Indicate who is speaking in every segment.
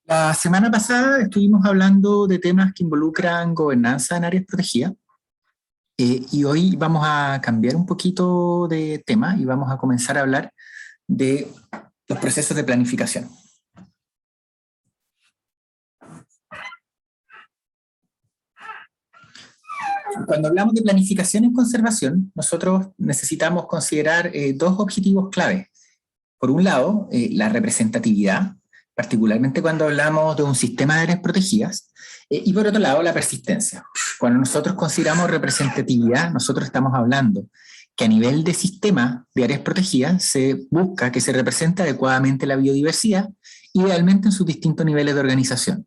Speaker 1: La semana pasada estuvimos hablando de temas que involucran gobernanza en áreas protegidas y hoy vamos a cambiar un poquito de tema y vamos a comenzar a hablar de los procesos de planificación. Cuando hablamos de planificación en conservación, nosotros necesitamos considerar dos objetivos clave. Por un lado, la representatividad, particularmente cuando hablamos de un sistema de áreas protegidas, y por otro lado, la persistencia. Cuando nosotros consideramos representatividad, nosotros estamos hablando que a nivel de sistema de áreas protegidas se busca que se represente adecuadamente la biodiversidad, idealmente en sus distintos niveles de organización.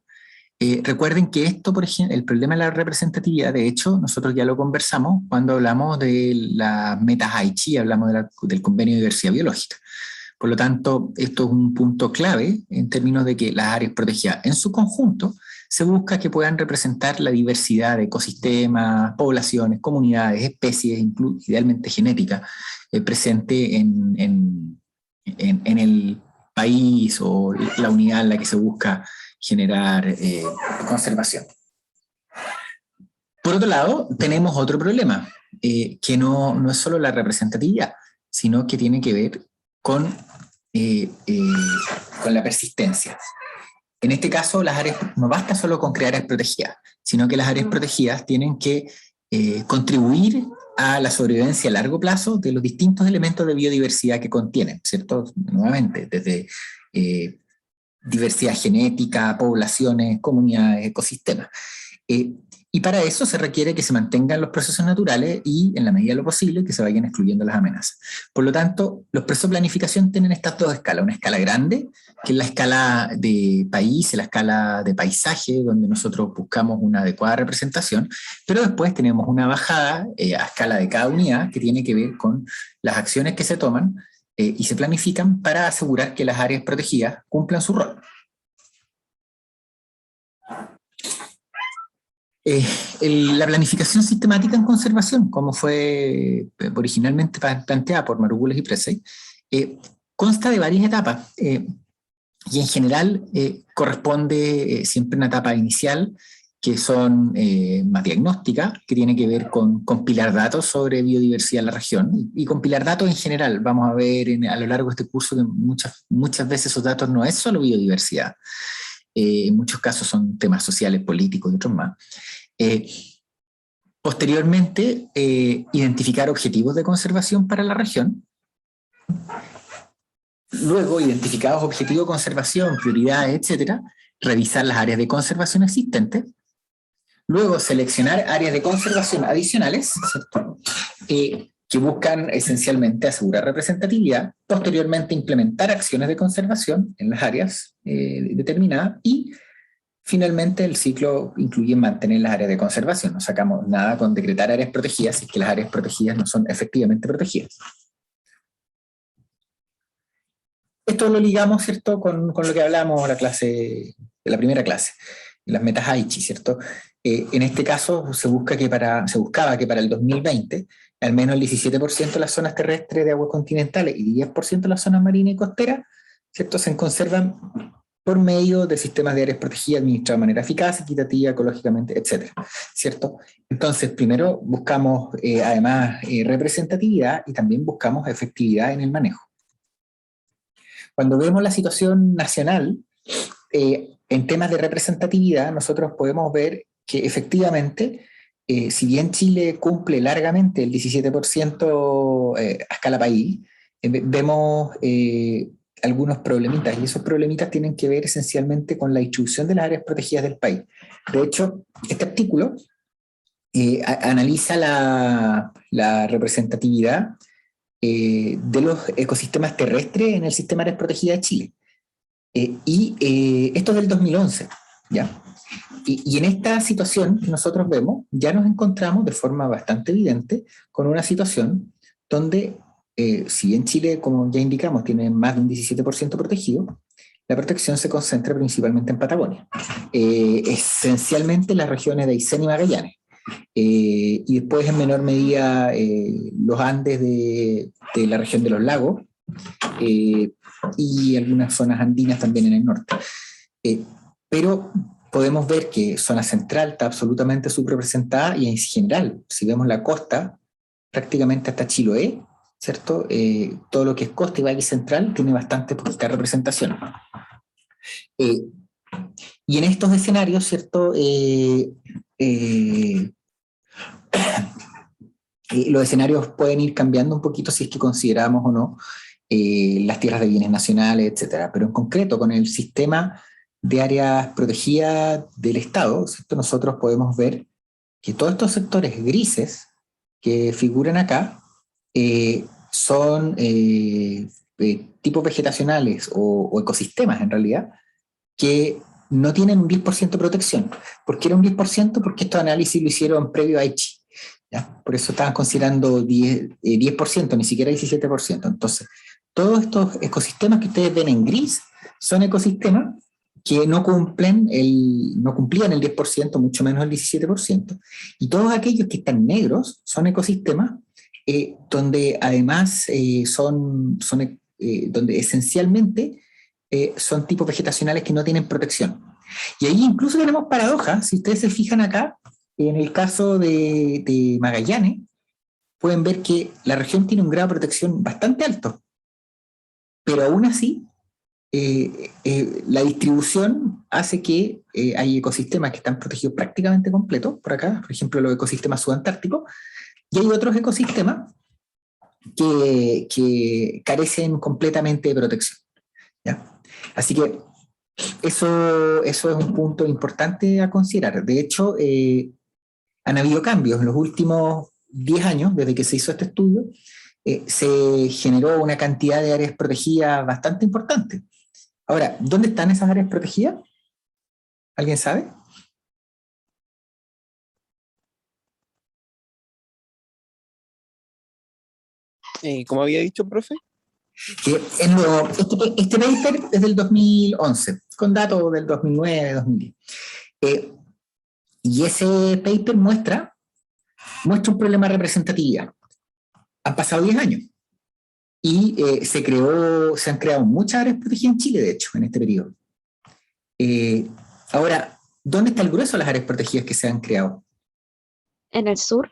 Speaker 1: Recuerden que esto, por ejemplo, el problema de la representatividad, de hecho, nosotros ya lo conversamos cuando hablamos de las metas Aichi, hablamos del convenio de diversidad biológica. Por lo tanto, esto es un punto clave en términos de que las áreas protegidas en su conjunto se busca que puedan representar la diversidad de ecosistemas, poblaciones, comunidades, especies, idealmente genética, presente en el país o la unidad en la que se busca generar conservación. Por otro lado, tenemos otro problema, que no es solo la representatividad, sino que tiene que ver con la persistencia. En este caso, las áreas, no basta solo con crear áreas protegidas, sino que las áreas protegidas tienen que contribuir a la sobrevivencia a largo plazo de los distintos elementos de biodiversidad que contienen, ¿cierto? Nuevamente, desde diversidad genética, poblaciones, comunidades, ecosistemas. Y para eso se requiere que se mantengan los procesos naturales y, en la medida de lo posible, que se vayan excluyendo las amenazas. Por lo tanto, los procesos de planificación tienen estas dos escalas. Una escala grande, que es la escala de país, la escala de paisaje, donde nosotros buscamos una adecuada representación, pero después tenemos una bajada a escala de cada unidad, que tiene que ver con las acciones que se toman y se planifican para asegurar que las áreas protegidas cumplan su rol. La planificación sistemática en conservación, como fue originalmente planteada por Marougules y Presey, consta de varias etapas y en general corresponde siempre a una etapa inicial que son más diagnósticas, que tiene que ver con compilar datos sobre biodiversidad en la región y compilar datos en general. Vamos a ver a lo largo de este curso que muchas veces esos datos no es solo biodiversidad. En muchos casos son temas sociales, políticos y otros más. Posteriormente, identificar objetivos de conservación para la región. Luego, identificados objetivos de conservación, prioridades, etcétera, revisar las áreas de conservación existentes. Luego, seleccionar áreas de conservación adicionales, ¿cierto? Que buscan esencialmente asegurar representatividad. Posteriormente, implementar acciones de conservación en las áreas determinadas y finalmente el ciclo incluye mantener las áreas de conservación. No sacamos nada con decretar áreas protegidas si es que las áreas protegidas no son efectivamente protegidas. Esto lo ligamos, ¿cierto?, con lo que hablamos de la primera clase, las metas Aichi, ¿cierto? En este caso se buscaba que para el 2020 al menos el 17% de las zonas terrestres de aguas continentales y 10% de las zonas marinas y costeras, ¿cierto?, se conservan por medio de sistemas de áreas protegidas administrados de manera eficaz, equitativa, ecológicamente, etcétera, ¿cierto? Entonces, primero buscamos además representatividad y también buscamos efectividad en el manejo. Cuando vemos la situación nacional, en temas de representatividad, nosotros podemos ver que efectivamente, si bien Chile cumple largamente el 17% a escala país, vemos algunos problemitas, y esos problemitas tienen que ver esencialmente con la distribución de las áreas protegidas del país. De hecho, este artículo analiza la representatividad de los ecosistemas terrestres en el sistema de áreas protegidas de Chile. Esto es del 2011, ¿ya? Y en esta situación que nosotros vemos, ya nos encontramos de forma bastante evidente con una situación donde, si bien Chile, como ya indicamos, tiene más de un 17% protegido, la protección se concentra principalmente en Patagonia, esencialmente en las regiones de Aysén y Magallanes, y después en menor medida los Andes de la región de los lagos, y algunas zonas andinas también en el norte. pero podemos ver que zona central está absolutamente subrepresentada y en general, si vemos la costa, prácticamente hasta Chiloé, ¿cierto? Todo lo que es costa y valle central tiene bastante poca representación. Eh, y en estos escenarios, ¿cierto? Los escenarios pueden ir cambiando un poquito si es que consideramos o no las tierras de bienes nacionales, etcétera. Pero en concreto, con el sistema de áreas protegidas del Estado, ¿cierto? Nosotros podemos ver que todos estos sectores grises que figuran acá son tipos vegetacionales o ecosistemas en realidad que no tienen un 10% de protección. ¿Por qué era un 10%? Porque estos análisis lo hicieron previo a Aichi. ¿Ya? Por eso estaban considerando 10%, ni siquiera 17%. Entonces, todos estos ecosistemas que ustedes ven en gris son ecosistemas que no cumplían el 10%, mucho menos el 17%. Y todos aquellos que están negros son ecosistemas donde además donde esencialmente son tipos vegetacionales que no tienen protección. Y ahí incluso tenemos paradojas, si ustedes se fijan acá, en el caso de Magallanes, pueden ver que la región tiene un grado de protección bastante alto, pero aún así la distribución hace que hay ecosistemas que están protegidos prácticamente completos, por acá, por ejemplo los ecosistemas subantárticos, y hay otros ecosistemas que carecen completamente de protección. ¿Ya? Así que eso es un punto importante a considerar. De hecho, han habido cambios en los últimos 10 años, desde que se hizo este estudio, se generó una cantidad de áreas protegidas bastante importante. Ahora, ¿dónde están esas áreas protegidas? ¿Alguien sabe?
Speaker 2: ¿Cómo había dicho, profe?
Speaker 1: Que es nuevo. Este paper es del 2011, con datos del 2009, 2010. Y ese paper muestra un problema de representatividad. Han pasado 10 años y se han creado muchas áreas protegidas en Chile, de hecho, en este periodo. Ahora, ¿dónde está el grueso de las áreas protegidas que se han creado?
Speaker 3: En el sur.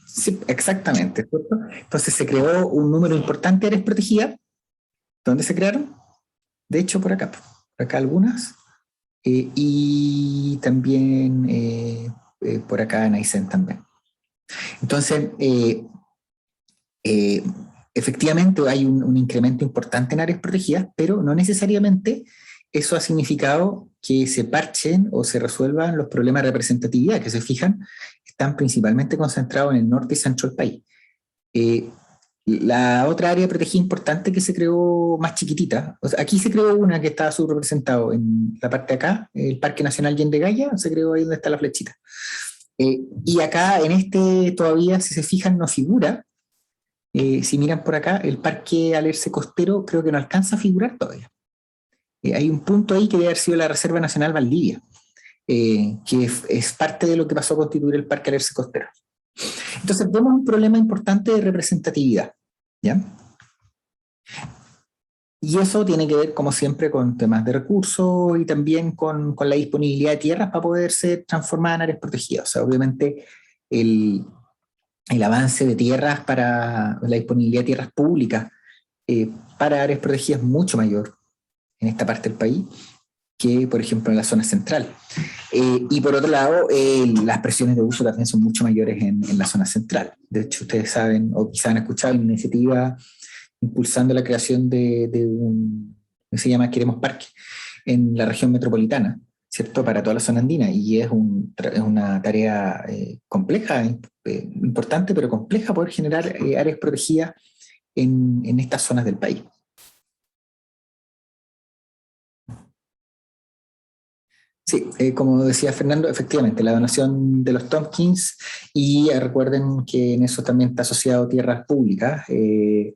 Speaker 1: Sí, exactamente, ¿cierto? Entonces se creó un número importante de áreas protegidas. ¿Dónde se crearon? De hecho, por acá algunas. Y también por acá en Aysén también. Entonces, eh, efectivamente hay un incremento importante en áreas protegidas, pero no necesariamente eso ha significado que se parchen o se resuelvan los problemas de representatividad, que se fijan, están principalmente concentrados en el norte y centro del país. La otra área protegida importante que se creó más chiquitita, o sea, aquí se creó una que estaba subrepresentado en la parte de acá, el Parque Nacional Yendegaya, se creó ahí donde está la flechita. Y acá en este todavía, si se fijan, no figura. Si miran por acá, el Parque Alerce Costero creo que no alcanza a figurar todavía. Hay un punto ahí que debe haber sido la Reserva Nacional Valdivia, que es parte de lo que pasó a constituir el Parque Alerce Costero. Entonces vemos un problema importante de representatividad, ¿ya? Y eso tiene que ver, como siempre, con temas de recursos y también con la disponibilidad de tierras para poder ser transformadas en áreas protegidas. O sea, obviamente el avance de tierras para la disponibilidad de tierras públicas para áreas protegidas es mucho mayor en esta parte del país que, por ejemplo, en la zona central. Y por otro lado, las presiones de uso también son mucho mayores en la zona central. De hecho, ustedes saben, o quizás han escuchado, una iniciativa impulsando la creación de un, que se llama Queremos Parque, en la región metropolitana, ¿cierto? Para toda la zona andina. Y es una tarea compleja, importante, pero compleja poder generar áreas protegidas en estas zonas del país. Sí, como decía Fernando, efectivamente, la donación de los Tompkins y recuerden que en eso también está asociado tierras públicas. Es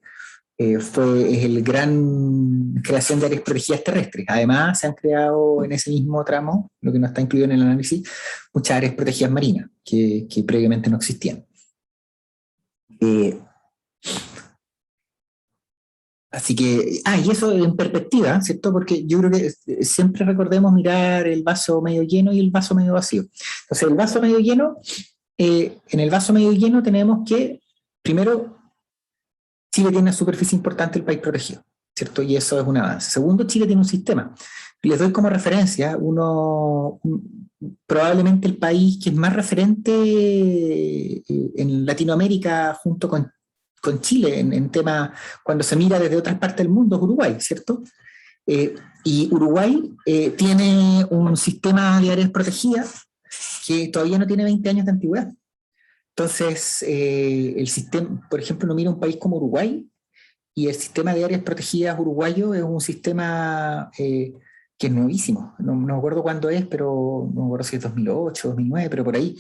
Speaker 1: el gran creación de áreas protegidas terrestres. Además, se han creado en ese mismo tramo, lo que no está incluido en el análisis, muchas áreas protegidas marinas que previamente no existían. Así que, y eso en perspectiva, ¿cierto? Porque yo creo que siempre recordemos mirar el vaso medio lleno y el vaso medio vacío. Entonces, el vaso medio lleno, en el vaso medio lleno tenemos que, primero, Chile tiene una superficie importante, el país protegido, ¿cierto? Y eso es un avance. Segundo, Chile tiene un sistema. Les doy como referencia, probablemente el país que es más referente en Latinoamérica junto con Chile en tema, cuando se mira desde otras partes del mundo, es Uruguay, ¿cierto? Y Uruguay tiene un sistema de áreas protegidas que todavía no tiene 20 años de antigüedad. Entonces, el sistema, por ejemplo, uno mira un país como Uruguay y el sistema de áreas protegidas uruguayo es un sistema que es nuevísimo. No me acuerdo cuándo es, pero no me acuerdo si es 2008, 2009, pero por ahí.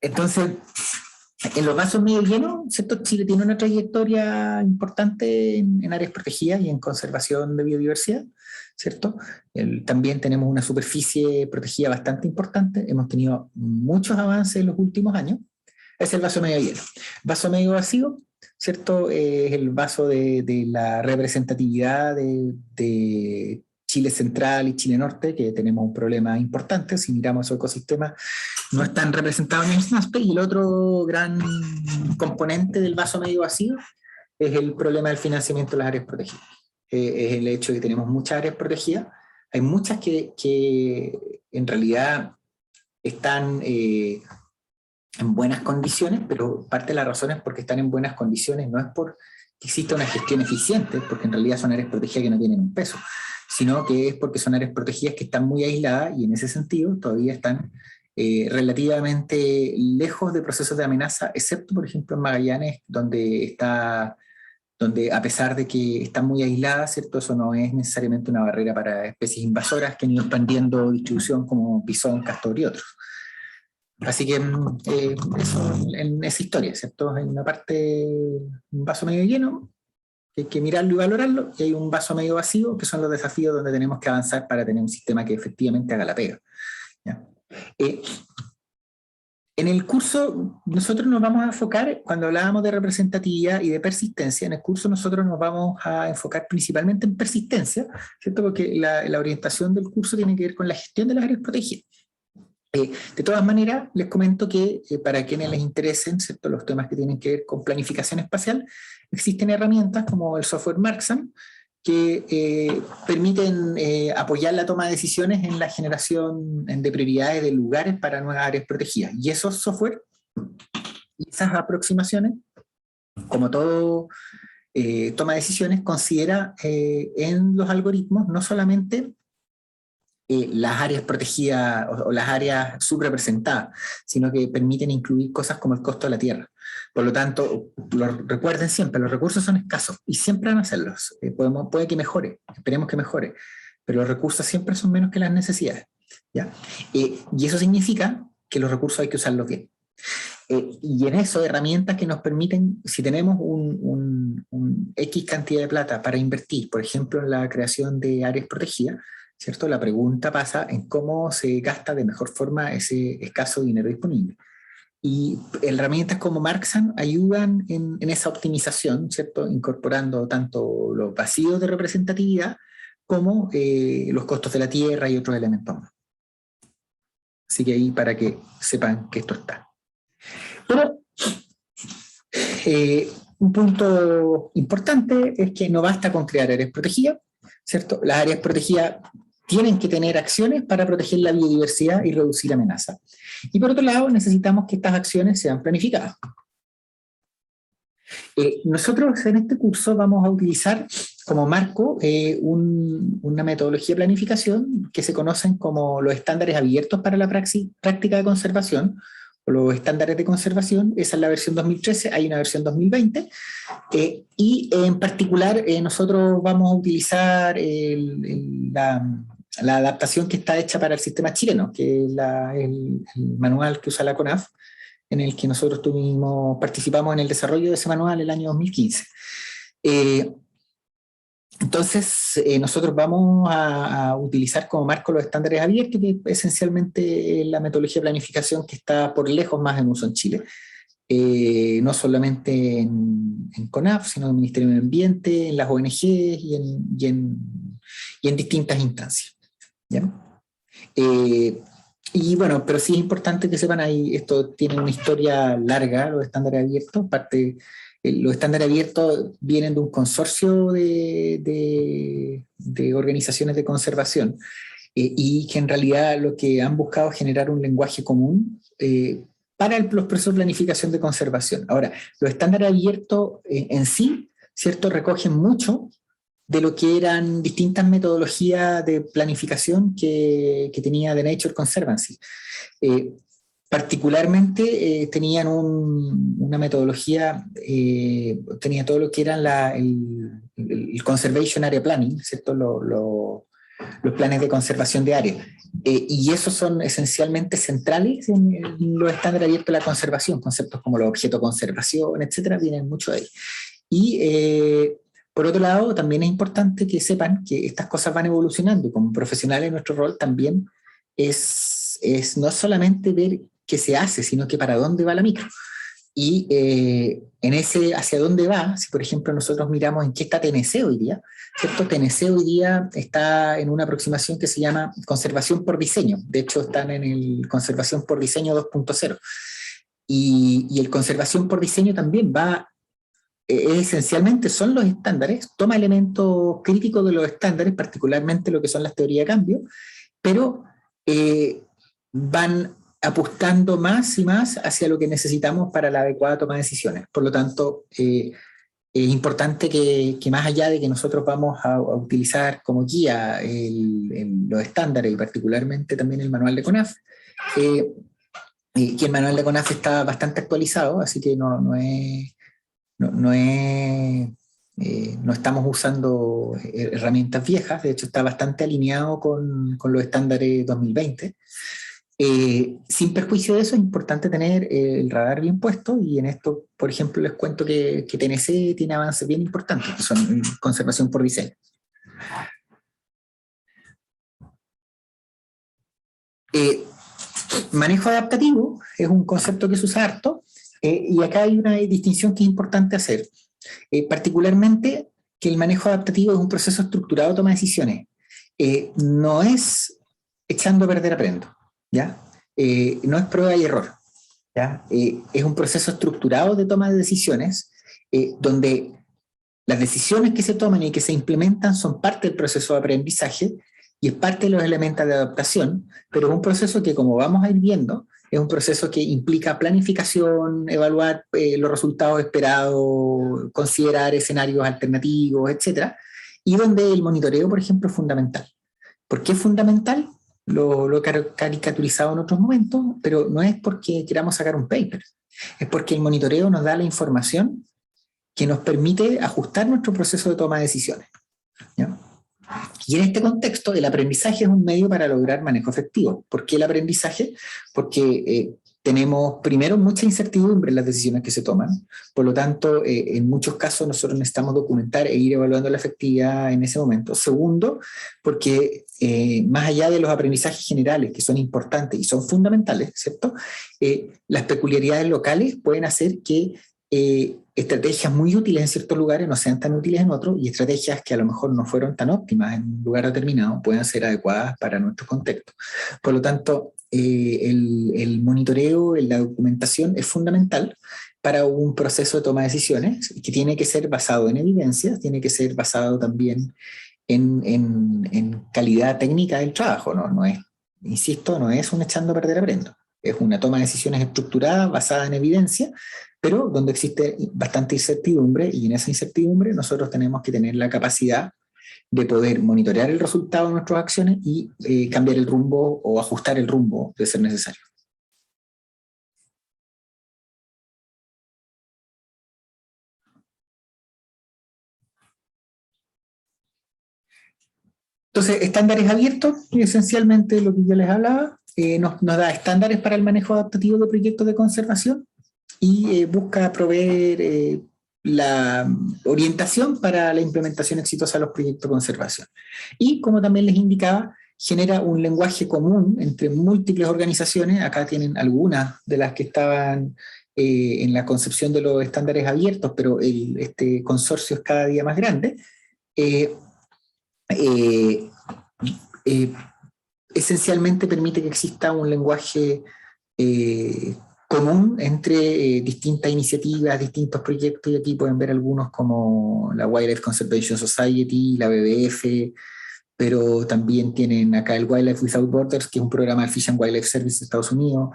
Speaker 1: Entonces, en los vasos medio llenos, ¿cierto? Chile tiene una trayectoria importante en áreas protegidas y en conservación de biodiversidad, ¿cierto? También tenemos una superficie protegida bastante importante, hemos tenido muchos avances en los últimos años. Es el vaso medio lleno. Vaso medio vacío, ¿cierto? Es el vaso de la representatividad de Chile Central y Chile Norte, que tenemos un problema importante. Si miramos esos ecosistemas, no están representados en el SNASPE. Y el otro gran componente del vaso medio vacío es el problema del financiamiento de las áreas protegidas. Es el hecho de que tenemos muchas áreas protegidas. Hay muchas que en realidad están en buenas condiciones, pero parte de la razón es porque están en buenas condiciones, no es porque exista una gestión eficiente, porque en realidad son áreas protegidas que no tienen un peso, sino que es porque son áreas protegidas que están muy aisladas y en ese sentido todavía están relativamente lejos de procesos de amenaza, excepto por ejemplo en Magallanes, donde a pesar de que están muy aisladas, ¿cierto? Eso no es necesariamente una barrera para especies invasoras que han ido expandiendo distribución como bisón, castor y otros. Así que eso en esa historia, ¿cierto? Hay una parte, un vaso medio lleno, que hay que mirarlo y valorarlo, y hay un vaso medio vacío, que son los desafíos donde tenemos que avanzar para tener un sistema que efectivamente haga la pega. ¿Ya? En el curso nosotros nos vamos a enfocar, cuando hablábamos de representatividad y de persistencia, en el curso nosotros nos vamos a enfocar principalmente en persistencia, ¿cierto? Porque la orientación del curso tiene que ver con la gestión de las áreas protegidas. De todas maneras, les comento que para quienes les interesen, ¿cierto?, los temas que tienen que ver con planificación espacial, existen herramientas como el software Marxam que permiten apoyar la toma de decisiones en la generación de prioridades de lugares para nuevas áreas protegidas. Y esos software, esas aproximaciones, como todo toma de decisiones, considera en los algoritmos no solamente las áreas protegidas o las áreas subrepresentadas, sino que permiten incluir cosas como el costo de la tierra. Por lo tanto, recuerden siempre, los recursos son escasos y siempre van a serlos. Puede que mejore, esperemos que mejore, pero los recursos siempre son menos que las necesidades, ¿ya? Y eso significa que los recursos hay que usarlos bien. Y en eso, herramientas que nos permiten, si tenemos un X cantidad de plata para invertir, por ejemplo, en la creación de áreas protegidas, ¿cierto? La pregunta pasa en cómo se gasta de mejor forma ese escaso dinero disponible. Y herramientas como Marxam ayudan en esa optimización, ¿cierto? Incorporando tanto los vacíos de representatividad como los costos de la tierra y otros elementos más. Así que ahí para que sepan que esto está. Pero un punto importante es que no basta con crear áreas protegidas, ¿cierto? Las áreas protegidas tienen que tener acciones para proteger la biodiversidad y reducir amenazas. Y por otro lado, necesitamos que estas acciones sean planificadas. Nosotros en este curso vamos a utilizar como marco una metodología de planificación que se conocen como los estándares abiertos para la práctica de conservación, o los estándares de conservación. Esa es la versión 2013, hay una versión 2020, y en particular nosotros vamos a utilizar la adaptación que está hecha para el sistema chileno, que es el manual que usa la CONAF, en el que nosotros participamos en el desarrollo de ese manual el año 2015. Entonces, nosotros vamos a utilizar como marco los estándares abiertos, que esencialmente es la metodología de planificación que está por lejos más en uso en Chile. no solamente en CONAF, sino en el Ministerio de Medio Ambiente, en las ONG y en distintas instancias. ¿Ya? Y bueno, pero sí es importante que sepan ahí, esto tiene una historia larga, los estándares abiertos, los estándares abiertos vienen de un consorcio de organizaciones de conservación, y que en realidad lo que han buscado es generar un lenguaje común para los procesos de planificación de conservación. Ahora, los estándares abiertos en sí, ¿cierto?, recogen mucho de lo que eran distintas metodologías de planificación que tenía The Nature Conservancy. Particularmente tenían una metodología, tenía todo lo que eran el Conservation Area Planning, ¿cierto? Los planes de conservación de área. Y esos son esencialmente centrales en los estándares abiertos de la conservación, conceptos como los objetos de conservación, etcétera, vienen mucho de ahí. Y por otro lado, también es importante que sepan que estas cosas van evolucionando. Como profesionales, nuestro rol también es no solamente ver qué se hace, sino que para dónde va la micro. Y en ese hacia dónde va, si por ejemplo nosotros miramos en qué está TNC hoy día, ¿cierto? TNC hoy día está en una aproximación que se llama conservación por diseño. De hecho, están en el conservación por diseño 2.0. Y el conservación por diseño también va, esencialmente son los estándares, toma elementos críticos de los estándares, particularmente lo que son las teorías de cambio, pero van apostando más y más hacia lo que necesitamos para la adecuada toma de decisiones. Por lo tanto, es importante que más allá de que nosotros vamos a utilizar como guía los estándares y particularmente también el manual de CONAF, que el manual de CONAF está bastante actualizado, así que no estamos usando herramientas viejas, de hecho está bastante alineado con los estándares 2020. Sin perjuicio de eso, es importante tener el radar bien puesto, y en esto, por ejemplo, les cuento que TNC tiene avances bien importantes, que son conservación por diseño. Manejo adaptativo es un concepto que se usa harto, y acá hay una distinción que es importante hacer. Particularmente que el manejo adaptativo es un proceso estructurado de toma de decisiones. No es echando a perder aprendo, ¿ya? No es prueba y error, ¿ya? Es un proceso estructurado de toma de decisiones, donde las decisiones que se toman y que se implementan son parte del proceso de aprendizaje y es parte de los elementos de adaptación, pero es un proceso que, como vamos a ir viendo, es un proceso que implica planificación, evaluar los resultados esperados, considerar escenarios alternativos, etc. Y donde el monitoreo, por ejemplo, es fundamental. ¿Por qué es fundamental? Lo he caricaturizado en otros momentos, pero no es porque queramos sacar un paper, es porque el monitoreo nos da la información que nos permite ajustar nuestro proceso de toma de decisiones, ¿ya? Y en este contexto, el aprendizaje es un medio para lograr manejo efectivo. ¿Por qué el aprendizaje? Porque tenemos, primero, mucha incertidumbre en las decisiones que se toman. Por lo tanto, en muchos casos nosotros necesitamos documentar e ir evaluando la efectividad en ese momento. Segundo, porque más allá de los aprendizajes generales, que son importantes y son fundamentales, ¿cierto? Las peculiaridades locales pueden hacer que estrategias muy útiles en ciertos lugares no sean tan útiles en otros, y estrategias que a lo mejor no fueron tan óptimas en un lugar determinado pueden ser adecuadas para nuestro contexto. Por lo tanto, el monitoreo, la documentación es fundamental para un proceso de toma de decisiones que tiene que ser basado en evidencias, tiene que ser basado también en calidad técnica del trabajo, no es, insisto, no es un echando a perder aprendo. Es una toma de decisiones estructurada, basada en evidencia, pero donde existe bastante incertidumbre, y en esa incertidumbre nosotros tenemos que tener la capacidad de poder monitorear el resultado de nuestras acciones y cambiar el rumbo o ajustar el rumbo de ser necesario. Entonces, estándares abiertos, esencialmente lo que yo les hablaba, nos da estándares para el manejo adaptativo de proyectos de conservación y busca proveer la orientación para la implementación exitosa de los proyectos de conservación. Y, como también les indicaba, genera un lenguaje común entre múltiples organizaciones. Acá tienen algunas de las que estaban en la concepción de los estándares abiertos, pero este consorcio es cada día más grande, eh, eh, eh, esencialmente permite que exista un lenguaje común entre distintas iniciativas, distintos proyectos, y aquí pueden ver algunos como la Wildlife Conservation Society, la WWF, pero también tienen acá el Wildlife Without Borders, que es un programa del Fish and Wildlife Service de Estados Unidos,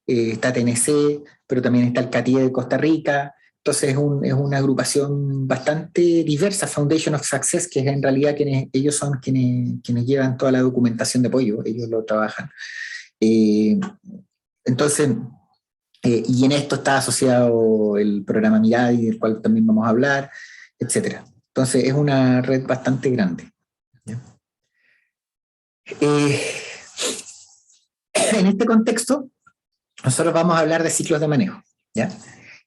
Speaker 1: está TNC, pero también está el CATIE de Costa Rica. Entonces es una agrupación bastante diversa, Foundation of Success, que es en realidad ellos son quienes llevan toda la documentación de apoyo, ellos lo trabajan. Entonces, y en esto está asociado el programa Miradi, del cual también vamos a hablar, etcétera. Entonces es una red bastante grande. En este contexto, nosotros vamos a hablar de ciclos de manejo, ¿ya?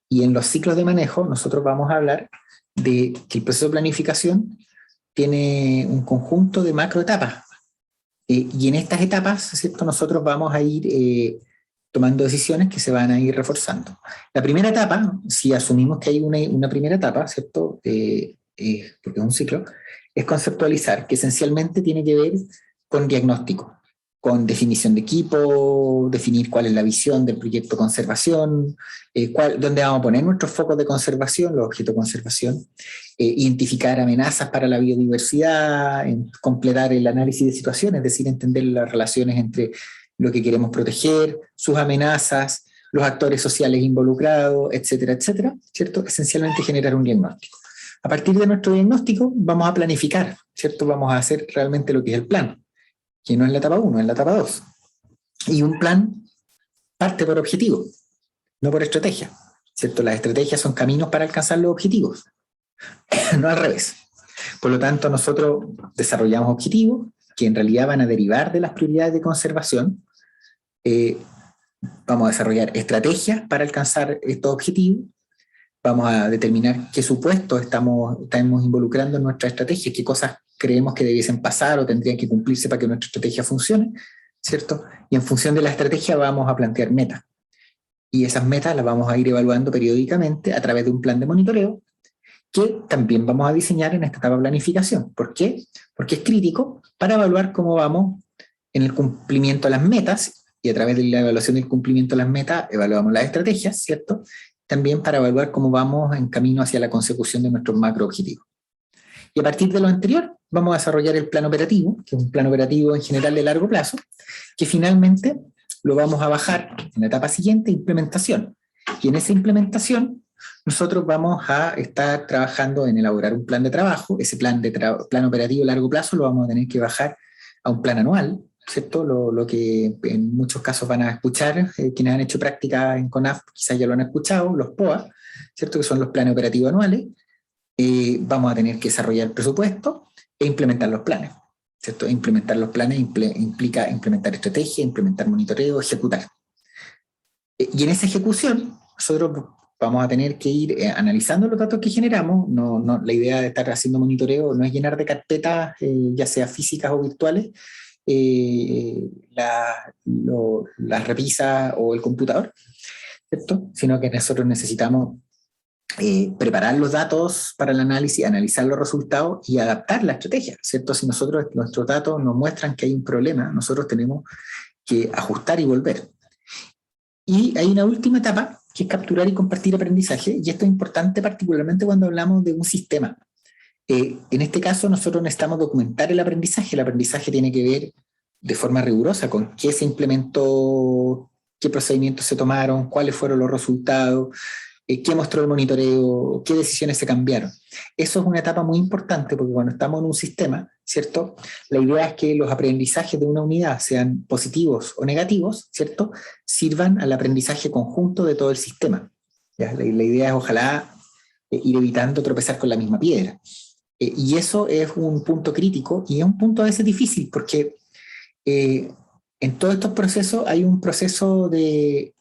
Speaker 1: Y en los ciclos de manejo, nosotros vamos a hablar de que el proceso de planificación tiene un conjunto de macroetapas. Y en estas etapas, ¿cierto?, nosotros vamos a ir tomando decisiones que se van a ir reforzando. La primera etapa, si asumimos que hay una primera etapa, ¿cierto?, porque es un ciclo, es conceptualizar, que esencialmente tiene que ver con diagnóstico, con definición de equipo, definir cuál es la visión del proyecto de conservación, dónde vamos a poner nuestros focos de conservación, los objetos de conservación, identificar amenazas para la biodiversidad, completar el análisis de situaciones, es decir, entender las relaciones entre lo que queremos proteger, sus amenazas, los actores sociales involucrados, etcétera, etcétera, ¿cierto? Esencialmente generar un diagnóstico. A partir de nuestro diagnóstico vamos a planificar, ¿cierto? Vamos a hacer realmente lo que es el plan, que no es la etapa 1, es la etapa 2. Y un plan parte por objetivo, no por estrategia, ¿cierto? Las estrategias son caminos para alcanzar los objetivos, no al revés. Por lo tanto, nosotros desarrollamos objetivos que en realidad van a derivar de las prioridades de conservación. Vamos a desarrollar estrategias para alcanzar estos objetivos. Vamos a determinar qué supuestos estamos involucrando en nuestra estrategia, qué cosas creemos que debiesen pasar o tendrían que cumplirse para que nuestra estrategia funcione, ¿cierto? Y en función de la estrategia vamos a plantear metas. Y esas metas las vamos a ir evaluando periódicamente a través de un plan de monitoreo que también vamos a diseñar en esta etapa de planificación. ¿Por qué? Porque es crítico para evaluar cómo vamos en el cumplimiento de las metas, y a través de la evaluación del cumplimiento de las metas evaluamos las estrategias, ¿cierto? También para evaluar cómo vamos en camino hacia la consecución de nuestros macroobjetivos. Y a partir de lo anterior, vamos a desarrollar el plan operativo, que es un plan operativo en general de largo plazo, que finalmente lo vamos a bajar en la etapa siguiente, implementación. Y en esa implementación, nosotros vamos a estar trabajando en elaborar un plan de trabajo. Ese plan operativo a largo plazo lo vamos a tener que bajar a un plan anual, ¿cierto? Lo que en muchos casos van a escuchar, quienes han hecho práctica en CONAF quizás ya lo han escuchado, los POA, ¿cierto?, que son los planes operativos anuales. Vamos a tener que desarrollar el presupuesto e implementar los planes, ¿cierto? Implementar los planes implica implementar estrategia, implementar monitoreo, ejecutar. Y en esa ejecución, nosotros vamos a tener que ir analizando los datos que generamos. La idea de estar haciendo monitoreo no es llenar de carpetas, ya sea físicas o virtuales, las repisas o el computador, ¿cierto? Sino que nosotros necesitamos preparar los datos para el análisis, analizar los resultados y adaptar la estrategia, ¿cierto? Si nuestros datos nos muestran que hay un problema, nosotros tenemos que ajustar y volver. Y hay una última etapa, que es capturar y compartir aprendizaje, y esto es importante particularmente cuando hablamos de un sistema. En este caso, nosotros necesitamos documentar el aprendizaje. El aprendizaje tiene que ver de forma rigurosa con qué se implementó, qué procedimientos se tomaron, cuáles fueron los resultados, qué mostró el monitoreo, qué decisiones se cambiaron. Eso es una etapa muy importante porque cuando estamos en un sistema, ¿cierto?, la idea es que los aprendizajes de una unidad, sean positivos o negativos, ¿cierto?, sirvan al aprendizaje conjunto de todo el sistema. ¿Ya? La idea es ojalá ir evitando tropezar con la misma piedra. Y eso es un punto crítico y es un punto a veces difícil porque en todos estos procesos hay un proceso de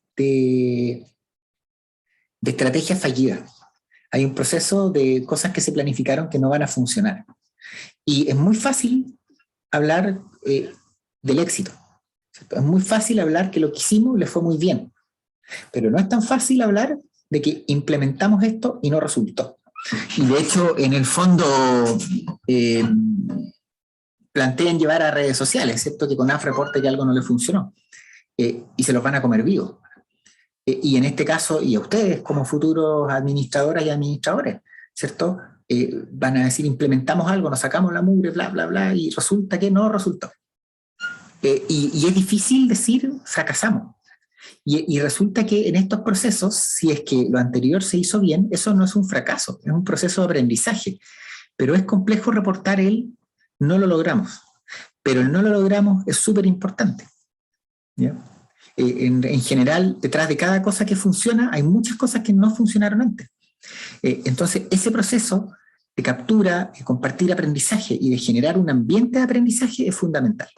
Speaker 1: estrategia fallida. Hay un proceso de cosas que se planificaron que no van a funcionar. Y es muy fácil hablar del éxito, ¿cierto? Es muy fácil hablar que lo que hicimos le fue muy bien. Pero no es tan fácil hablar de que implementamos esto y no resultó. Y de hecho, en el fondo, plantean llevar a redes sociales, ¿cierto? Que CONAF reporte que algo no le funcionó. Y se los van a comer vivos. Y en este caso, y a ustedes como futuros administradoras y administradores, ¿cierto? Van a decir, implementamos algo, nos sacamos la mugre, bla, bla, bla, y resulta que no resultó. Y es difícil decir, fracasamos. Y resulta que en estos procesos, si es que lo anterior se hizo bien, eso no es un fracaso, es un proceso de aprendizaje. Pero es complejo reportar no lo logramos. Pero el no lo logramos es súper importante. ¿Ya? En general, detrás de cada cosa que funciona, hay muchas cosas que no funcionaron antes. Entonces, ese proceso de captura, de compartir aprendizaje y de generar un ambiente de aprendizaje es fundamental.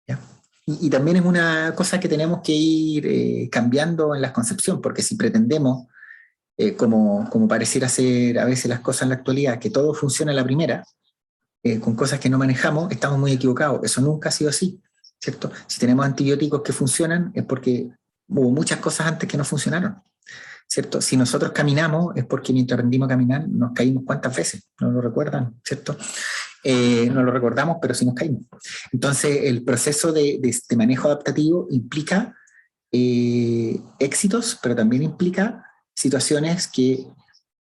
Speaker 1: ¿Ya? Y también es una cosa que tenemos que ir cambiando en la concepción, porque si pretendemos, como pareciera ser a veces las cosas en la actualidad, que todo funciona a la primera, con cosas que no manejamos, estamos muy equivocados. Eso nunca ha sido así, ¿cierto? Si tenemos antibióticos que funcionan, es porque hubo muchas cosas antes que no funcionaron, ¿cierto? Si nosotros caminamos, es porque mientras aprendimos a caminar, nos caímos cuántas veces, ¿no lo recuerdan, cierto? No lo recordamos, pero sí nos caímos. Entonces, el proceso de manejo adaptativo implica éxitos, pero también implica situaciones que,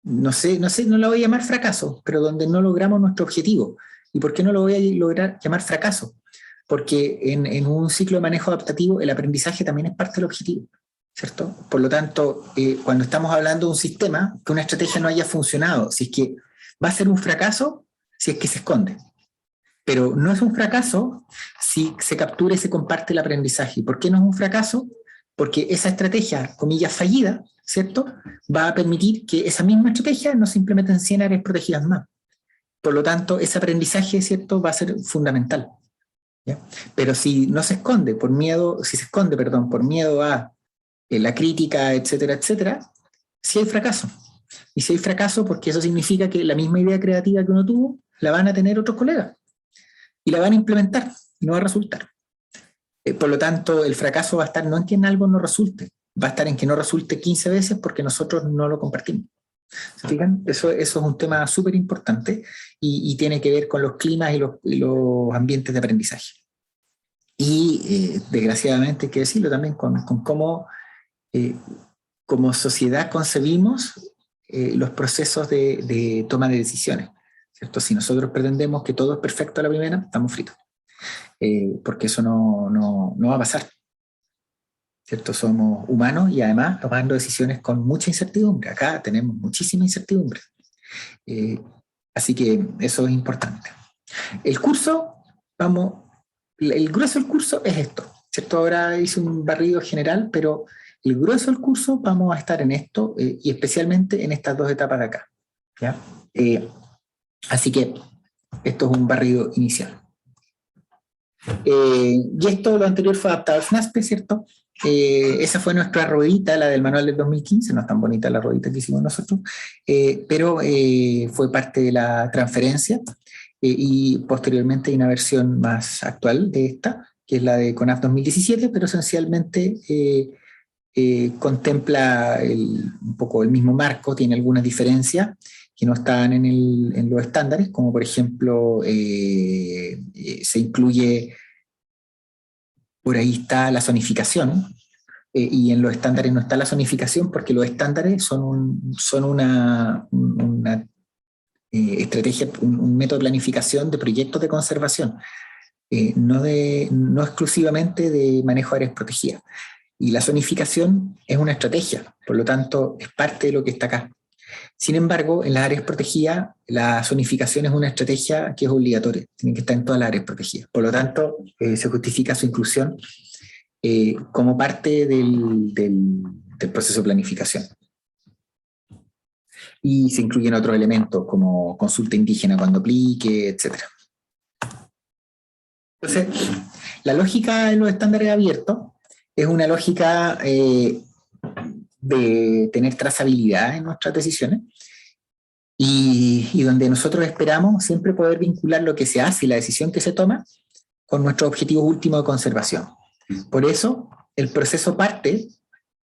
Speaker 1: no lo voy a llamar fracaso, pero donde no logramos nuestro objetivo. ¿Y por qué no lo voy a lograr llamar fracaso? Porque en un ciclo de manejo adaptativo el aprendizaje también es parte del objetivo, ¿cierto? Por lo tanto, cuando estamos hablando de un sistema, que una estrategia no haya funcionado, si es que va a ser un fracaso, si es que se esconde. Pero no es un fracaso si se captura y se comparte el aprendizaje. ¿Y por qué no es un fracaso? Porque esa estrategia, comillas, fallida, ¿cierto?, va a permitir que esa misma estrategia no se implemente en 100 áreas protegidas más. Por lo tanto, ese aprendizaje, ¿cierto?, va a ser fundamental. ¿Ya? Pero si no se esconde por miedo, por miedo a la crítica, etcétera, etcétera, sí hay fracaso. Y si hay fracaso, porque eso significa que la misma idea creativa que uno tuvo, la van a tener otros colegas. Y la van a implementar, y no va a resultar. Por lo tanto, el fracaso va a estar no en que en algo no resulte, va a estar en que no resulte 15 veces porque nosotros no lo compartimos. ¿Se fijan? Eso es un tema súper importante y tiene que ver con los climas y los ambientes de aprendizaje. Y desgraciadamente hay que decirlo también con cómo como sociedad concebimos los procesos de toma de decisiones, ¿cierto? Si nosotros pretendemos que todo es perfecto a la primera, estamos fritos. Porque eso no va a pasar, ¿cierto? Somos humanos y además tomando decisiones con mucha incertidumbre. Acá tenemos muchísima incertidumbre. Así que eso es importante. El curso, el grueso del curso es esto, ¿cierto? Ahora hice un barrido general, pero el grueso del curso vamos a estar en esto y especialmente en estas dos etapas de acá, ¿ya? Así que esto es un barrido inicial. Y esto, lo anterior fue adaptado al FNASPE, ¿cierto? Esa fue nuestra ruedita, la del manual del 2015, no es tan bonita la ruedita que hicimos nosotros, pero fue parte de la transferencia y posteriormente hay una versión más actual de esta, que es la de CONAF 2017, pero esencialmente contempla un poco el mismo marco, tiene algunas diferencias que no están en los estándares, como por ejemplo se incluye, por ahí está la zonificación, y en los estándares no está la zonificación porque los estándares son una estrategia, un método de planificación de proyectos de conservación, no exclusivamente de manejo de áreas protegidas. Y la zonificación es una estrategia, por lo tanto es parte de lo que está acá. Sin embargo, en las áreas protegidas, la zonificación es una estrategia que es obligatoria, tiene que estar en todas las áreas protegidas. Por lo tanto, se justifica su inclusión como parte del proceso de planificación. Y se incluyen otros elementos como consulta indígena cuando aplique, etc. Entonces, la lógica en los estándares abiertos es una lógica de tener trazabilidad en nuestras decisiones y donde nosotros esperamos siempre poder vincular lo que se hace y la decisión que se toma con nuestro objetivo último de conservación. Por eso, el proceso parte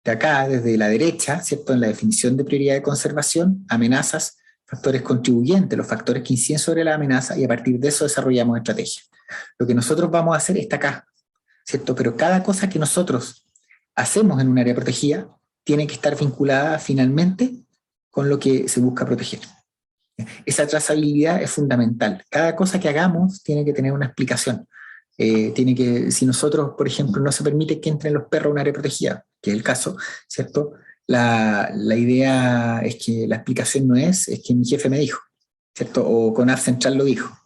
Speaker 1: de acá, desde la derecha, ¿cierto? En la definición de prioridad de conservación, amenazas, factores contribuyentes, los factores que inciden sobre la amenaza, y a partir de eso desarrollamos estrategias. Lo que nosotros vamos a hacer está acá, ¿cierto? Pero cada cosa que nosotros hacemos en un área protegida tiene que estar vinculada finalmente con lo que se busca proteger. Esa trazabilidad es fundamental. Cada cosa que hagamos tiene que tener una explicación. Si nosotros, por ejemplo, no se permite que entren los perros a un área protegida, que es el caso, ¿cierto? La idea es que la explicación no es que mi jefe me dijo, ¿cierto? O CONAF Central lo dijo.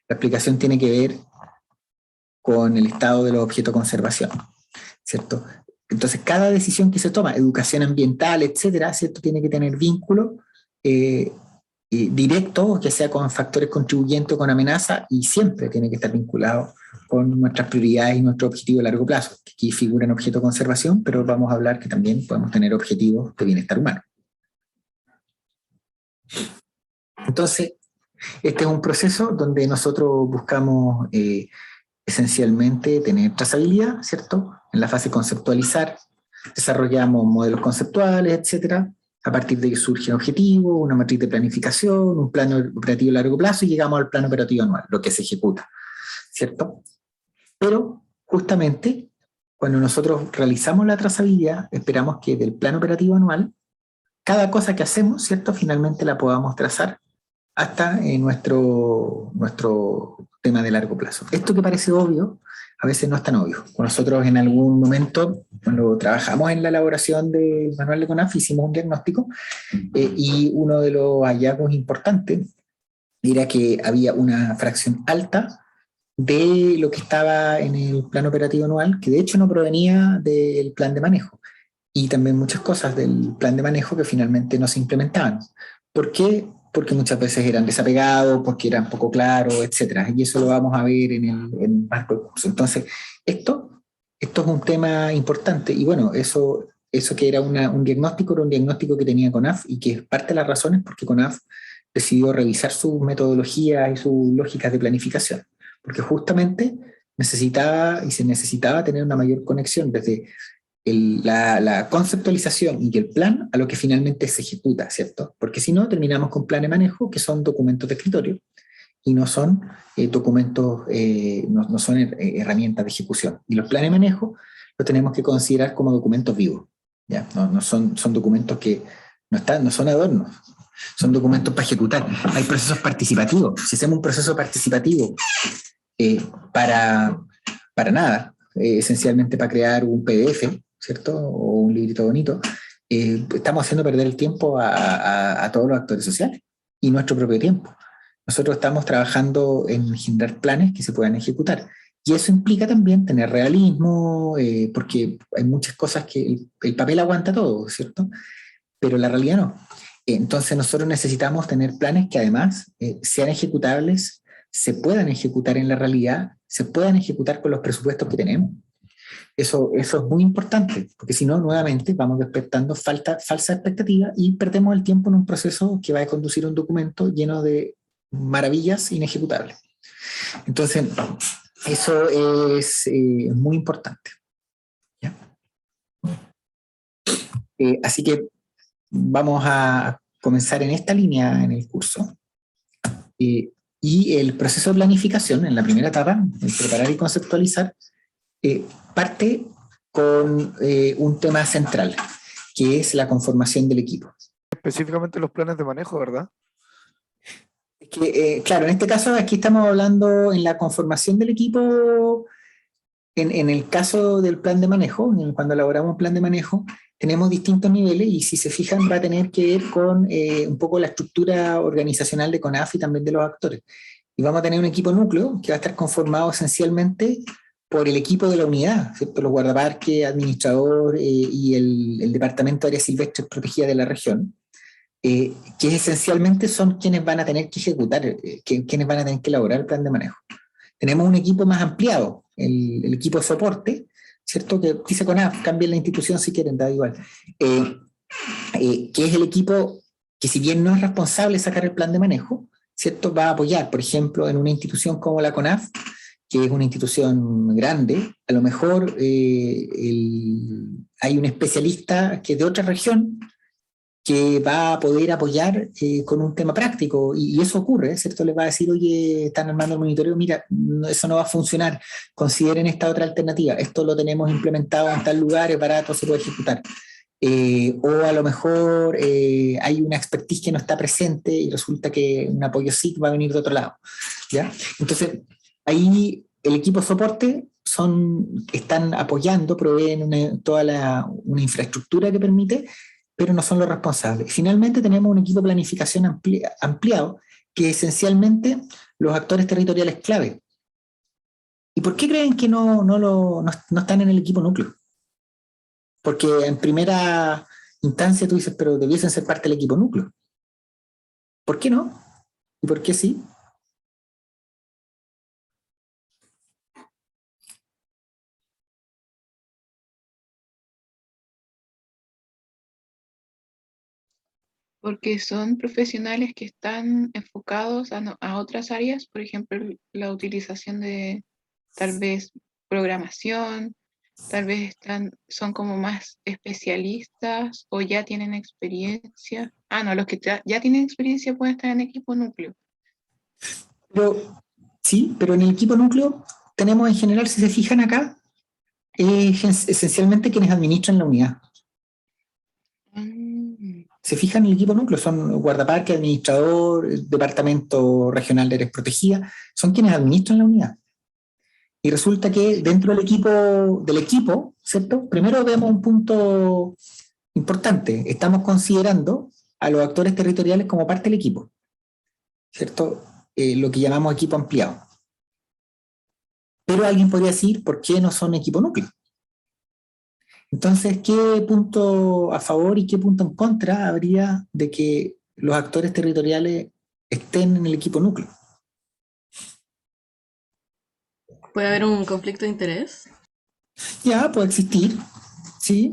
Speaker 1: La explicación tiene que ver con el estado de los objetos de conservación, ¿cierto? Entonces, cada decisión que se toma, educación ambiental, etcétera, ¿cierto? Tiene que tener vínculo directo, que sea con factores contribuyentes o con amenaza, y siempre tiene que estar vinculado con nuestras prioridades y nuestro objetivo a largo plazo. Aquí figuran objetos de conservación, pero vamos a hablar que también podemos tener objetivos de bienestar humano. Entonces, este es un proceso donde nosotros buscamos esencialmente tener trazabilidad, ¿cierto? En la fase conceptualizar, desarrollamos modelos conceptuales, etcétera, a partir de que surgen objetivos, una matriz de planificación, un plano operativo a largo plazo, y llegamos al plano operativo anual, lo que se ejecuta, ¿cierto? Pero, justamente, cuando nosotros realizamos la trazabilidad, esperamos que del plano operativo anual, cada cosa que hacemos, ¿cierto?, finalmente la podamos trazar hasta nuestro tema de largo plazo. Esto que parece obvio, a veces no es tan obvio. Nosotros en algún momento, cuando trabajamos en la elaboración del manual de CONAF, hicimos un diagnóstico y uno de los hallazgos importantes era que había una fracción alta de lo que estaba en el plan operativo anual, que de hecho no provenía del plan de manejo, y también muchas cosas del plan de manejo que finalmente no se implementaban. ¿Por qué? Porque muchas veces eran desapegados, porque eran poco claros, etc. Y eso lo vamos a ver en el marco del curso. Entonces, esto es un tema importante. Y bueno, eso que era un diagnóstico, era un diagnóstico que tenía CONAF, y que es parte de las razones por qué CONAF decidió revisar sus metodologías y sus lógicas de planificación. Porque justamente se necesitaba tener una mayor conexión desde la conceptualización y el plan a lo que finalmente se ejecuta, ¿cierto? Porque si no, terminamos con plan de manejo, que son documentos de escritorio, y no son documentos, no son herramientas de ejecución. Y los planes de manejo los tenemos que considerar como documentos vivos, ¿ya? No son documentos que no son adornos, son documentos para ejecutar. Hay procesos participativos. Si hacemos un proceso participativo para nada, esencialmente para crear un PDF, ¿cierto? O un librito bonito, estamos haciendo perder el tiempo a todos los actores sociales y nuestro propio tiempo. Nosotros estamos trabajando en generar planes que se puedan ejecutar. Y eso implica también tener realismo, porque hay muchas cosas que el papel aguanta todo, ¿cierto? Pero la realidad no. Entonces nosotros necesitamos tener planes que además sean ejecutables, se puedan ejecutar en la realidad, se puedan ejecutar con los presupuestos que tenemos. Eso es muy importante, porque si no, nuevamente vamos despertando falsa expectativa y perdemos el tiempo en un proceso que va a conducir a un documento lleno de maravillas inejecutables. Entonces, eso es muy importante. ¿Ya? Así que vamos a comenzar en esta línea en el curso. Y el proceso de planificación, en la primera etapa, el preparar y conceptualizar, parte con un tema central, que es la conformación del equipo.
Speaker 4: Específicamente los planes de manejo, ¿verdad?
Speaker 1: Claro, en este caso aquí estamos hablando en la conformación del equipo. En el caso del plan de manejo, cuando elaboramos un plan de manejo, tenemos distintos niveles, y si se fijan va a tener que ver con un poco la estructura organizacional de CONAF y también de los actores. Y vamos a tener un equipo núcleo que va a estar conformado esencialmente por el equipo de la unidad, ¿cierto? Los guardaparques, administrador y el departamento de áreas silvestres protegidas de la región, que esencialmente son quienes van a tener que ejecutar, quienes van a tener que elaborar el plan de manejo. Tenemos un equipo más ampliado, el equipo de soporte, ¿cierto? Que dice CONAF, cambien la institución si quieren, da igual. Que es el equipo que, si bien no es responsable de sacar el plan de manejo, ¿cierto? Va a apoyar, por ejemplo, en una institución como la CONAF, que es una institución grande, a lo mejor hay un especialista que es de otra región que va a poder apoyar con un tema práctico, y eso ocurre, ¿cierto? Les va a decir, oye, están armando el monitoreo, mira, eso no va a funcionar, consideren esta otra alternativa, esto lo tenemos implementado en tal lugar, es barato, se puede ejecutar. O a lo mejor hay una expertise que no está presente y resulta que un apoyo SIG va a venir de otro lado, ¿ya? Entonces, ahí el equipo de soporte están apoyando, proveen toda una infraestructura que permite, pero no son los responsables. Finalmente tenemos un equipo de planificación ampliado, que esencialmente los actores territoriales clave. ¿Y por qué creen que no están en el equipo núcleo? Porque en primera instancia tú dices, pero debiesen ser parte del equipo núcleo. ¿Por qué no? ¿Y por qué sí?
Speaker 5: Porque son profesionales que están enfocados a otras áreas, por ejemplo, la utilización de tal vez programación, tal vez son como más especialistas o ya tienen experiencia. Ah, no, los que ya tienen experiencia pueden estar en equipo núcleo.
Speaker 1: Pero, sí, pero en el equipo núcleo tenemos en general, si se fijan acá, esencialmente quienes administran la unidad. Se fijan en el equipo núcleo, son guardaparque, administrador, departamento regional de áreas protegidas, son quienes administran la unidad. Y resulta que dentro del equipo, ¿cierto? Primero vemos un punto importante. Estamos considerando a los actores territoriales como parte del equipo, ¿cierto? Lo que llamamos equipo ampliado. Pero alguien podría decir, ¿por qué no son equipo núcleo? Entonces, ¿qué punto a favor y qué punto en contra habría de que los actores territoriales estén en el equipo núcleo?
Speaker 6: ¿Puede haber un conflicto de interés?
Speaker 1: Ya, puede existir, sí.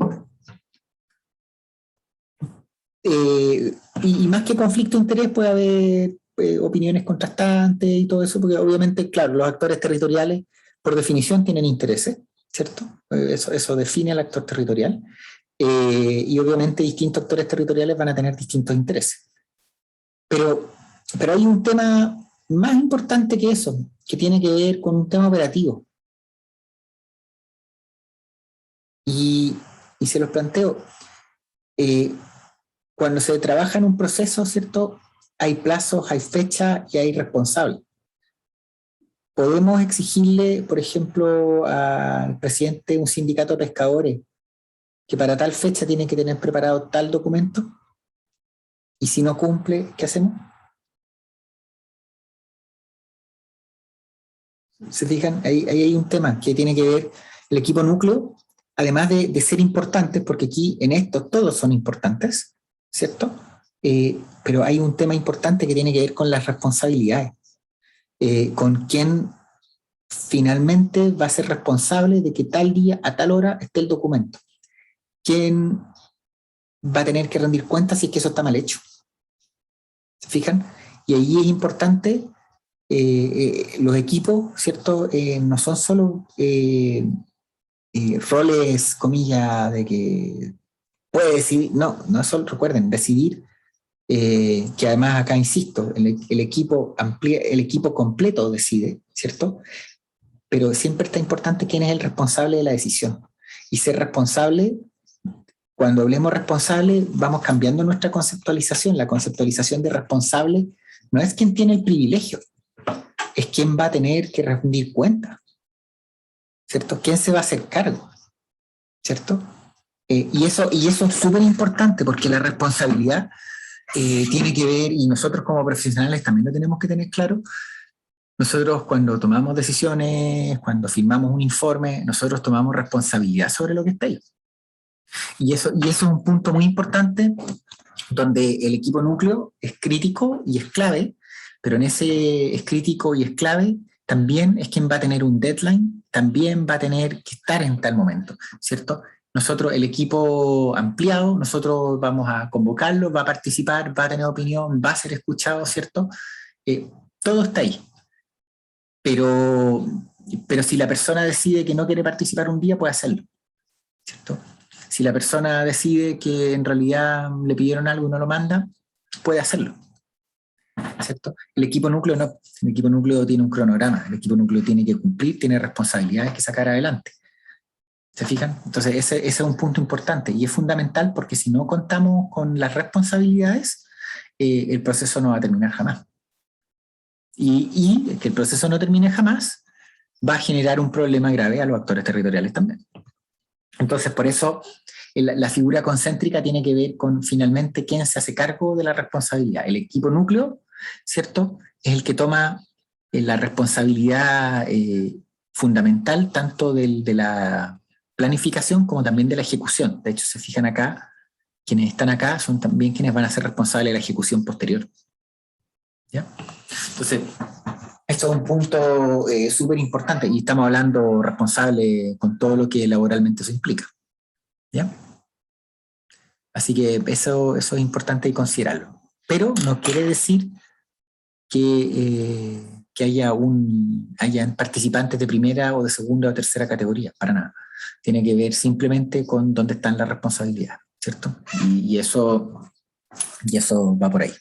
Speaker 1: Y más que conflicto de interés puede haber opiniones contrastantes y todo eso, porque obviamente, claro, los actores territoriales por definición tienen intereses, ¿cierto? Eso define al actor territorial. Y obviamente distintos actores territoriales van a tener distintos intereses. Pero hay un tema más importante que eso, que tiene que ver con un tema operativo. Y se los planteo. Cuando se trabaja en un proceso, ¿cierto? Hay plazos, hay fecha y hay responsable. Podemos exigirle, por ejemplo, al presidente de un sindicato de pescadores que para tal fecha tiene que tener preparado tal documento, y si no cumple, ¿qué hacemos? ¿Se fijan? Ahí hay un tema que tiene que ver el equipo núcleo, además de ser importantes, porque aquí en esto todos son importantes, ¿cierto? Pero hay un tema importante que tiene que ver con las responsabilidades, con quién finalmente va a ser responsable de que tal día, a tal hora, esté el documento. ¿Quién va a tener que rendir cuentas si es que eso está mal hecho? ¿Se fijan? Y ahí es importante, los equipos, ¿cierto? No son solo roles, comillas, de que puede decidir, no es solo, recuerden, decidir, que además acá insisto, el equipo completo decide, ¿cierto? Pero siempre está importante quién es el responsable de la decisión. Y ser responsable, cuando hablemos responsable, vamos cambiando nuestra conceptualización. La conceptualización de responsable no es quien tiene el privilegio, es quien va a tener que rendir cuenta, ¿cierto? ¿Quién se va a hacer cargo? ¿Cierto? Y eso es súper importante, porque la responsabilidad tiene que ver, y nosotros como profesionales también lo tenemos que tener claro. Nosotros cuando tomamos decisiones, cuando firmamos un informe, nosotros tomamos responsabilidad sobre lo que está ahí. Y eso es un punto muy importante, donde el equipo núcleo es crítico y es clave, pero en ese es crítico y es clave, también es quien va a tener un deadline, también va a tener que estar en tal momento, ¿cierto? Nosotros, el equipo ampliado, nosotros vamos a convocarlo, va a participar, va a tener opinión, va a ser escuchado, ¿cierto? Todo está ahí. Pero Pero si la persona decide que no quiere participar un día, puede hacerlo, ¿cierto? Si la persona decide que en realidad le pidieron algo y no lo manda, puede hacerlo, ¿cierto? El equipo núcleo no. El equipo núcleo tiene un cronograma, el equipo núcleo tiene que cumplir, tiene responsabilidades que sacar adelante. ¿Se fijan? Entonces ese es un punto importante y es fundamental porque si no contamos con las responsabilidades, el proceso no va a terminar jamás. Y que el proceso no termine jamás va a generar un problema grave a los actores territoriales también. Entonces, por eso la figura concéntrica tiene que ver con finalmente quién se hace cargo de la responsabilidad. El equipo núcleo, ¿cierto?, es el que toma la responsabilidad fundamental tanto de la planificación como también de la ejecución. De hecho, se fijan acá, quienes están acá son también quienes van a ser responsables de la ejecución posterior. ¿Ya? Entonces, esto es un punto súper importante y estamos hablando responsable con todo lo que laboralmente eso implica. ¿Ya? Así que eso es importante considerarlo. Pero no quiere decir que hayan participantes de primera o de segunda o tercera categoría, para nada. Tiene que ver simplemente con dónde están las responsabilidades, ¿cierto? Y eso va por ahí.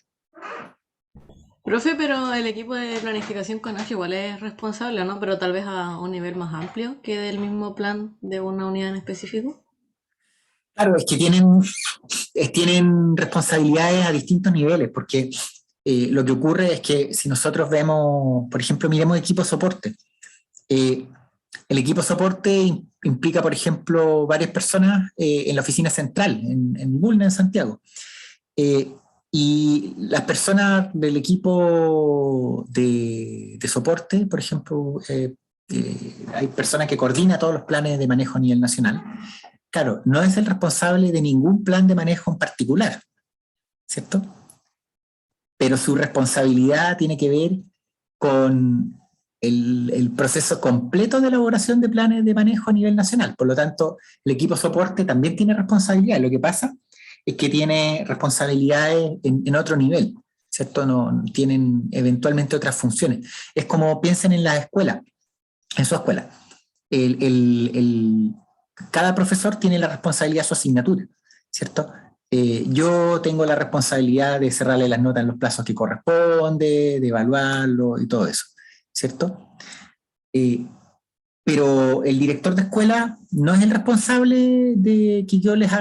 Speaker 6: Profe, pero el equipo de planificación CONAF igual es responsable, ¿no? Pero tal vez a un nivel más amplio que del mismo plan de una unidad en específico.
Speaker 1: Claro, es que tienen responsabilidades a distintos niveles, porque lo que ocurre es que si nosotros vemos, por ejemplo, miremos equipo soporte. El equipo soporte implica, por ejemplo, varias personas en la oficina central, en Bulnes, en Santiago. Y las personas del equipo de soporte, por ejemplo, hay personas que coordinan todos los planes de manejo a nivel nacional. Claro, no es el responsable de ningún plan de manejo en particular, ¿cierto? Pero su responsabilidad tiene que ver con el proceso completo de elaboración de planes de manejo a nivel nacional. Por lo tanto, el equipo soporte también tiene responsabilidad. Lo que pasa es que tiene responsabilidades en otro nivel, ¿cierto? No, tienen eventualmente otras funciones. Es como piensen en la escuela, en su escuela. Cada profesor tiene la responsabilidad de su asignatura, ¿cierto? Yo tengo la responsabilidad de cerrarle las notas en los plazos que corresponde, de evaluarlo y todo eso, ¿cierto? Pero el director de escuela no es el responsable de que yo les haga